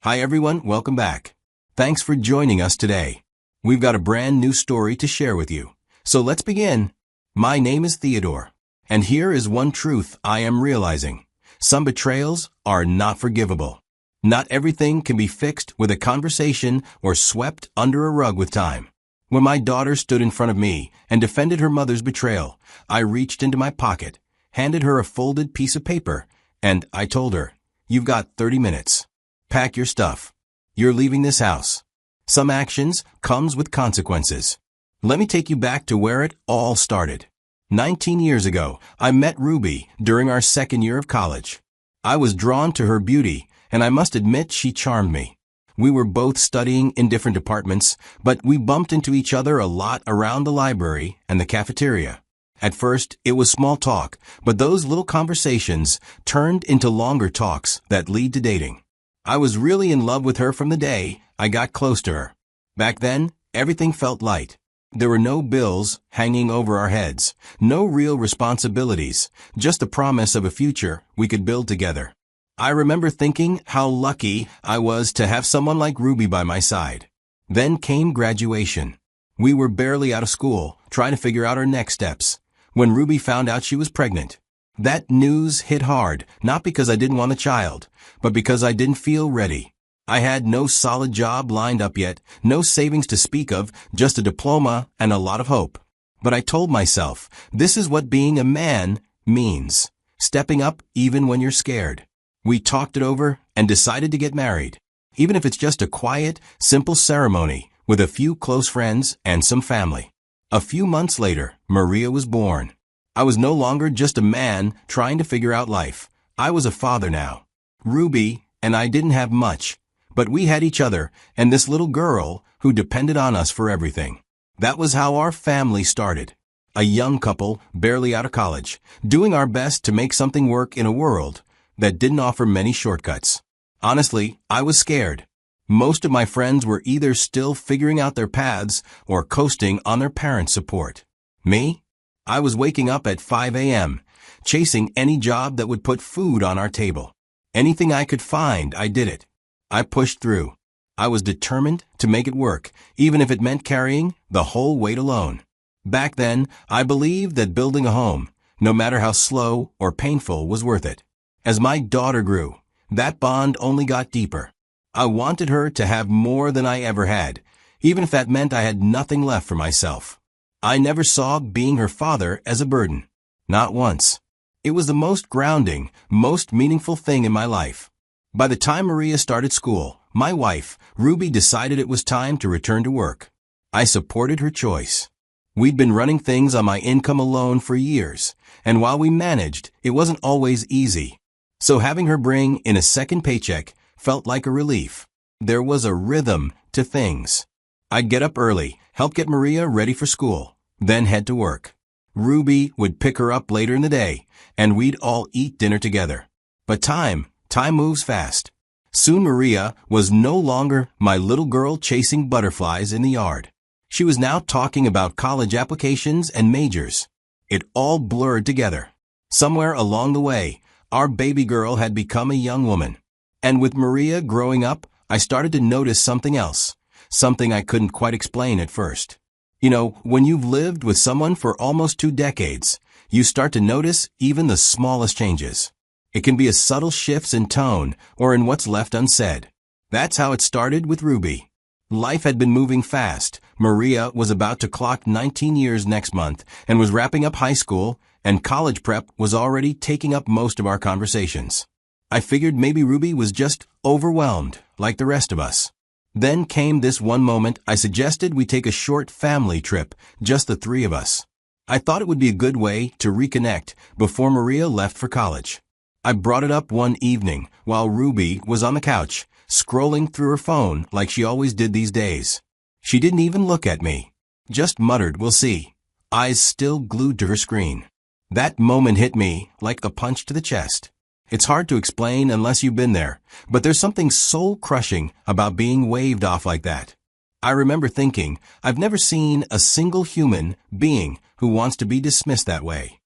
Hi everyone, welcome back. Thanks for joining us today. We've got a brand new story to share with you. So let's begin. My name is Theodore, and here is one truth I am realizing. Some betrayals are not forgivable. Not everything can be fixed with a conversation or swept under a rug with time. When my daughter stood in front of me and defended her mother's betrayal, I reached into my pocket, handed her a folded piece of paper, and I told her, "You've got 30 minutes. Pack your stuff. You're leaving this house." Some actions comes with consequences. Let me take you back to where it all started. 19 years ago, I met Ruby during our second year of college. I was drawn to her beauty, and I must admit she charmed me. We were both studying in different departments, but we bumped into each other a lot around the library and the cafeteria. At first, it was small talk, but those little conversations turned into longer talks that lead to dating. I was really in love with her from the day I got close to her. Back then, everything felt light. There were no bills hanging over our heads, no real responsibilities, just the promise of a future we could build together. I remember thinking how lucky I was to have someone like Ruby by my side. Then came graduation. We were barely out of school, trying to figure out our next steps, when Ruby found out she was pregnant. That news hit hard, not because I didn't want a child, but because I didn't feel ready. I had no solid job lined up yet, no savings to speak of, just a diploma and a lot of hope. But I told myself, this is what being a man means. Stepping up even when you're scared. We talked it over and decided to get married. Even if it's just a quiet, simple ceremony with a few close friends and some family. A few months later, Maria was born. I was no longer just a man trying to figure out life. I was a father now. Ruby and I didn't have much, but we had each other and this little girl who depended on us for everything. That was how our family started. A young couple, barely out of college, doing our best to make something work in a world that didn't offer many shortcuts. Honestly, I was scared. Most of my friends were either still figuring out their paths or coasting on their parents' support. Me? I was waking up at 5 a.m., chasing any job that would put food on our table. Anything I could find, I did it. I pushed through. I was determined to make it work, even if it meant carrying the whole weight alone. Back then, I believed that building a home, no matter how slow or painful, was worth it. As my daughter grew, that bond only got deeper. I wanted her to have more than I ever had, even if that meant I had nothing left for myself. I never saw being her father as a burden. Not once. It was the most grounding, most meaningful thing in my life. By the time Maria started school, my wife, Ruby, decided it was time to return to work. I supported her choice. We'd been running things on my income alone for years, and while we managed, it wasn't always easy. So having her bring in a second paycheck felt like a relief. There was a rhythm to things. I'd get up early, help get Maria ready for school, then head to work. Ruby would pick her up later in the day, and we'd all eat dinner together. But time moves fast. Soon Maria was no longer my little girl chasing butterflies in the yard. She was now talking about college applications and majors. It all blurred together. Somewhere along the way, our baby girl had become a young woman. And with Maria growing up, I started to notice something else, something I couldn't quite explain at first. You know, when you've lived with someone for almost 2 decades, you start to notice even the smallest changes. It can be as subtle shifts in tone or in what's left unsaid. That's how it started with Ruby. Life had been moving fast. Maria was about to clock 19 years next month and was wrapping up high school, and college prep was already taking up most of our conversations. I figured maybe Ruby was just overwhelmed, like the rest of us. Then came this one moment I suggested we take a short family trip, just the 3 of us. I thought it would be a good way to reconnect before Maria left for college. I brought it up one evening while Ruby was on the couch, scrolling through her phone like she always did these days. She didn't even look at me, just muttered, "We'll see," eyes still glued to her screen. That moment hit me like a punch to the chest. It's hard to explain unless you've been there, but there's something soul-crushing about being waved off like that. I remember thinking, I've never seen a single human being who wants to be dismissed that way.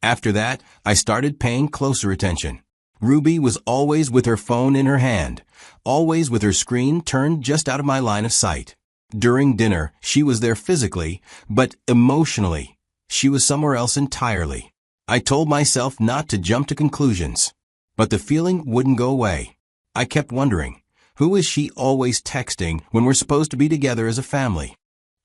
After that, I started paying closer attention. Ruby was always with her phone in her hand, always with her screen turned just out of my line of sight. During dinner, she was there physically, but emotionally, she was somewhere else entirely. I told myself not to jump to conclusions, but the feeling wouldn't go away. I kept wondering, who is she always texting when we're supposed to be together as a family?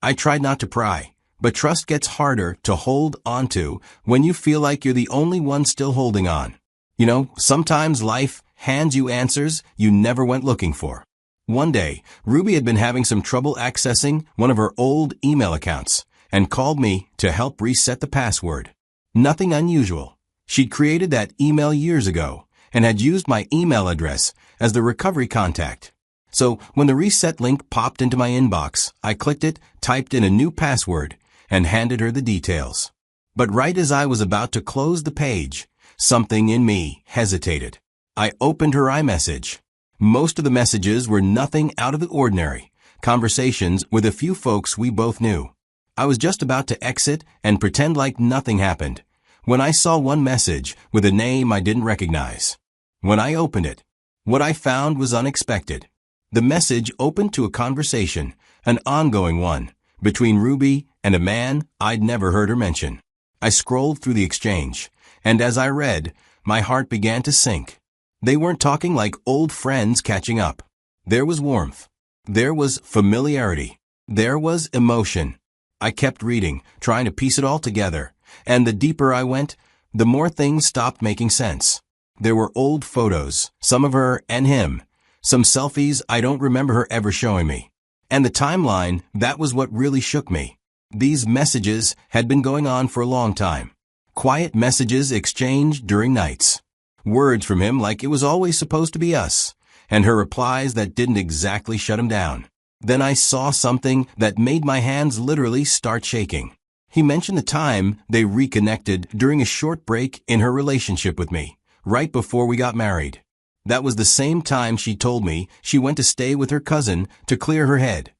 I tried not to pry, but trust gets harder to hold onto when you feel like you're the only one still holding on. You know, sometimes life hands you answers you never went looking for. One day, Ruby had been having some trouble accessing one of her old email accounts and called me to help reset the password. Nothing unusual. She'd created that email years ago and had used my email address as the recovery contact. So when the reset link popped into my inbox, I clicked it, typed in a new password, and handed her the details. But right as I was about to close the page, something in me hesitated. I opened her iMessage. Most of the messages were nothing out of the ordinary, conversations with a few folks we both knew. I was just about to exit and pretend like nothing happened when I saw one message with a name I didn't recognize. When I opened it, what I found was unexpected. The message opened to a conversation, an ongoing one, between Ruby and a man I'd never heard her mention. I scrolled through the exchange, and as I read, my heart began to sink. They weren't talking like old friends catching up. There was warmth. There was familiarity. There was emotion. I kept reading, trying to piece it all together, and the deeper I went, the more things stopped making sense. There were old photos, some of her and him, some selfies I don't remember her ever showing me. And the timeline, that was what really shook me. These messages had been going on for a long time. Quiet messages exchanged during nights. Words from him like it was always supposed to be us, and her replies that didn't exactly shut him down. Then I saw something that made my hands literally start shaking. He mentioned the time they reconnected during a short break in her relationship with me, right before we got married. That was the same time she told me she went to stay with her cousin to clear her head.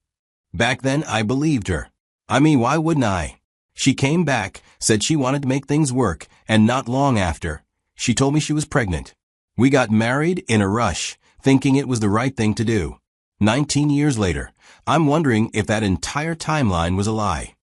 Back then, I believed her. I mean, why wouldn't I? She came back, said she wanted to make things work, and not long after, she told me she was pregnant. We got married in a rush, thinking it was the right thing to do. 19 years later, I'm wondering if that entire timeline was a lie.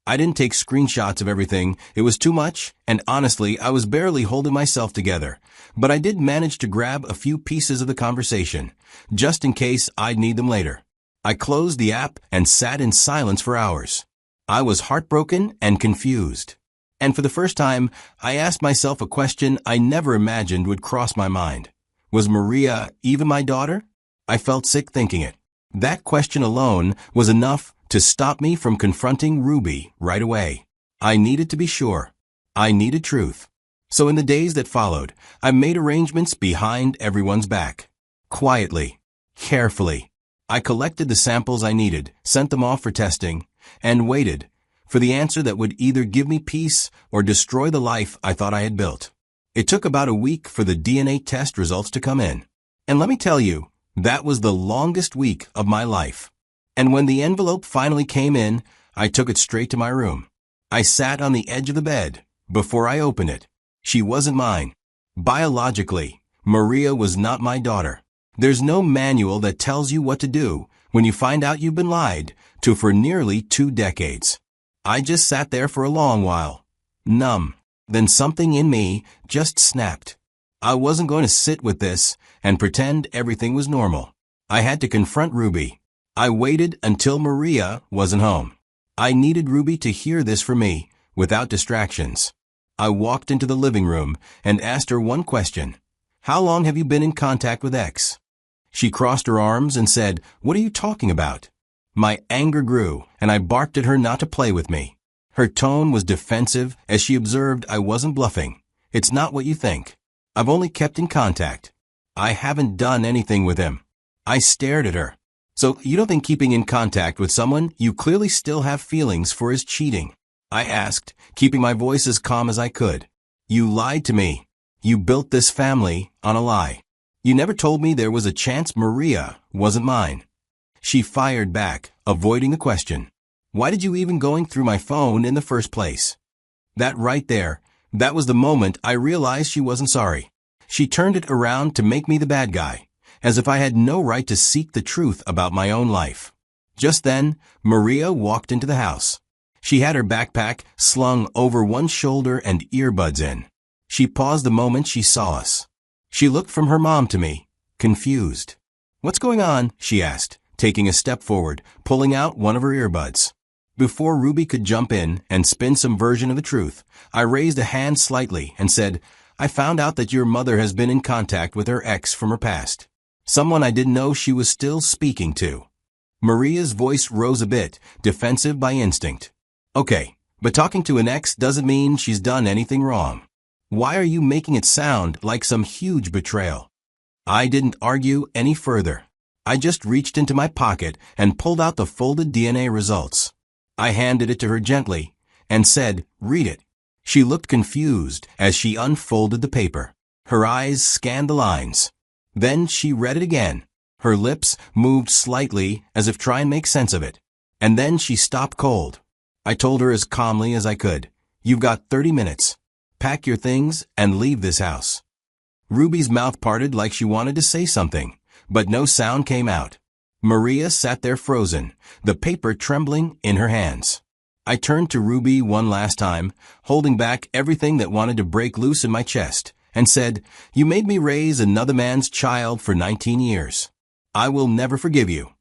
I didn't take screenshots of everything, it was too much, and honestly, I was barely holding myself together. But I did manage to grab a few pieces of the conversation, just in case I'd need them later. I closed the app and sat in silence for hours. I was heartbroken and confused. And for the first time, I asked myself a question I never imagined would cross my mind. Was Maria even my daughter? I felt sick thinking it. That question alone was enough to stop me from confronting Ruby right away. I needed to be sure. I needed truth. So in the days that followed, I made arrangements behind everyone's back. Quietly, carefully. I collected the samples I needed, sent them off for testing, and waited for the answer that would either give me peace or destroy the life I thought I had built. It took about a week for the DNA test results to come in. And let me tell you, that was the longest week of my life. And when the envelope finally came in, I took it straight to my room. I sat on the edge of the bed before I opened it. She wasn't mine. Biologically, Maria was not my daughter. There's no manual that tells you what to do when you find out you've been lied to for nearly 2 decades. I just sat there for a long while, numb. Then something in me just snapped. I wasn't going to sit with this and pretend everything was normal. I had to confront Ruby. I waited until Maria wasn't home. I needed Ruby to hear this from me without distractions. I walked into the living room and asked her one question. How long have you been in contact with X? She crossed her arms and said, "What are you talking about?" My anger grew, and I barked at her not to play with me. Her tone was defensive as she observed I wasn't bluffing. It's not what you think. I've only kept in contact. I haven't done anything with him. I stared at her. So you don't think keeping in contact with someone you clearly still have feelings for is cheating? I asked, keeping my voice as calm as I could. You lied to me. You built this family on a lie. You never told me there was a chance Maria wasn't mine. She fired back, avoiding the question. Why did you even going through my phone in the first place? That right there, that was the moment I realized she wasn't sorry. She turned it around to make me the bad guy, as if I had no right to seek the truth about my own life. Just then, Maria walked into the house. She had her backpack slung over one shoulder and earbuds in. She paused the moment she saw us. She looked from her mom to me, confused. "What's going on?" she asked, taking a step forward, pulling out one of her earbuds. Before Ruby could jump in and spin some version of the truth, I raised a hand slightly and said, "I found out that your mother has been in contact with her ex from her past. Someone I didn't know she was still speaking to." Maria's voice rose a bit, defensive by instinct. "Okay, but talking to an ex doesn't mean she's done anything wrong. Why are you making it sound like some huge betrayal?" I didn't argue any further. I just reached into my pocket and pulled out the folded DNA results. I handed it to her gently and said, "Read it." She looked confused as she unfolded the paper. Her eyes scanned the lines. Then she read it again. Her lips moved slightly as if trying to make sense of it. And then she stopped cold. I told her as calmly as I could, "You've got 30 minutes. Pack your things and leave this house." Ruby's mouth parted like she wanted to say something, but no sound came out. Maria sat there frozen, the paper trembling in her hands. I turned to Ruby one last time, holding back everything that wanted to break loose in my chest, and said, "You made me raise another man's child for 19 years. I will never forgive you."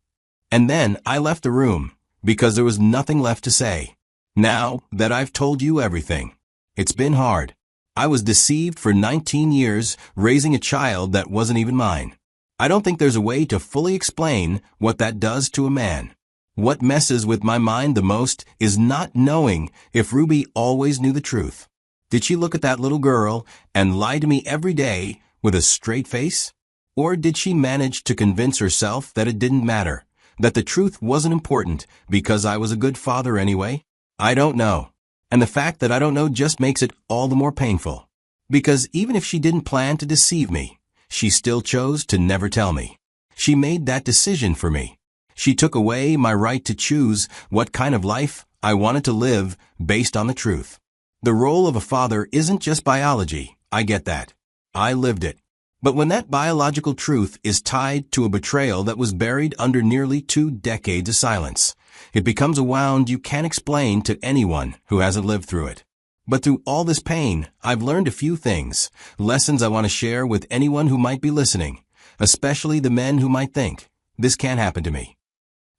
And then I left the room, because there was nothing left to say. Now that I've told you everything, it's been hard. I was deceived for 19 years, raising a child that wasn't even mine. I don't think there's a way to fully explain what that does to a man. What messes with my mind the most is not knowing if Ruby always knew the truth. Did she look at that little girl and lie to me every day with a straight face? Or did she manage to convince herself that it didn't matter, that the truth wasn't important because I was a good father anyway? I don't know. And the fact that I don't know just makes it all the more painful. Because even if she didn't plan to deceive me, she still chose to never tell me. She made that decision for me. She took away my right to choose what kind of life I wanted to live based on the truth. The role of a father isn't just biology, I get that. I lived it. But when that biological truth is tied to a betrayal that was buried under nearly 2 decades of silence, it becomes a wound you can't explain to anyone who hasn't lived through it. But through all this pain, I've learned a few things, lessons I want to share with anyone who might be listening, especially the men who might think, "This can't happen to me."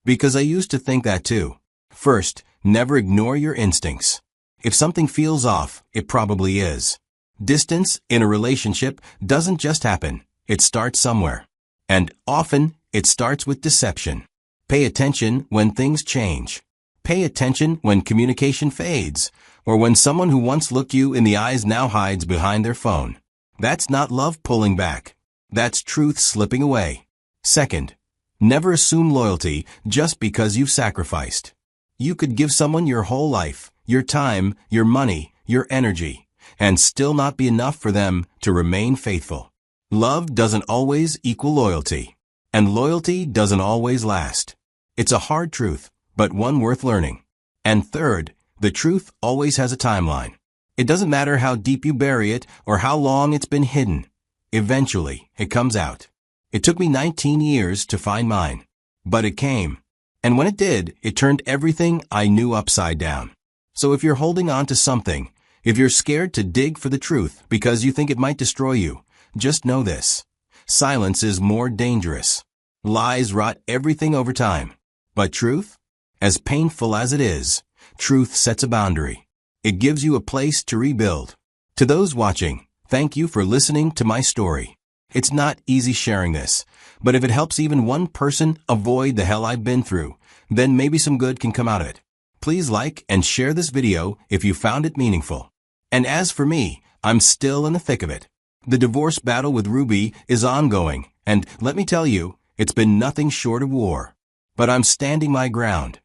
Because I used to think that too. First, never ignore your instincts. If something feels off, it probably is. Distance in a relationship doesn't just happen, it starts somewhere. And often, it starts with deception. Pay attention when things change. Pay attention when communication fades, or when someone who once looked you in the eyes now hides behind their phone. That's not love pulling back. That's truth slipping away. Second, never assume loyalty just because you've sacrificed. You could give someone your whole life, your time, your money, your energy, and still not be enough for them to remain faithful. Love doesn't always equal loyalty, and loyalty doesn't always last. It's a hard truth, but one worth learning. And third, the truth always has a timeline. It doesn't matter how deep you bury it or how long it's been hidden. Eventually, it comes out. It took me 19 years to find mine, but it came. And when it did, it turned everything I knew upside down. So if you're holding on to something, if you're scared to dig for the truth because you think it might destroy you, just know this. Silence is more dangerous. Lies rot everything over time. But truth? As painful as it is, truth sets a boundary. It gives you a place to rebuild. To those watching, thank you for listening to my story. It's not easy sharing this, but if it helps even one person avoid the hell I've been through, then maybe some good can come out of it. Please like and share this video if you found it meaningful. And as for me, I'm still in the thick of it. The divorce battle with Ruby is ongoing, and let me tell you, it's been nothing short of war. But I'm standing my ground.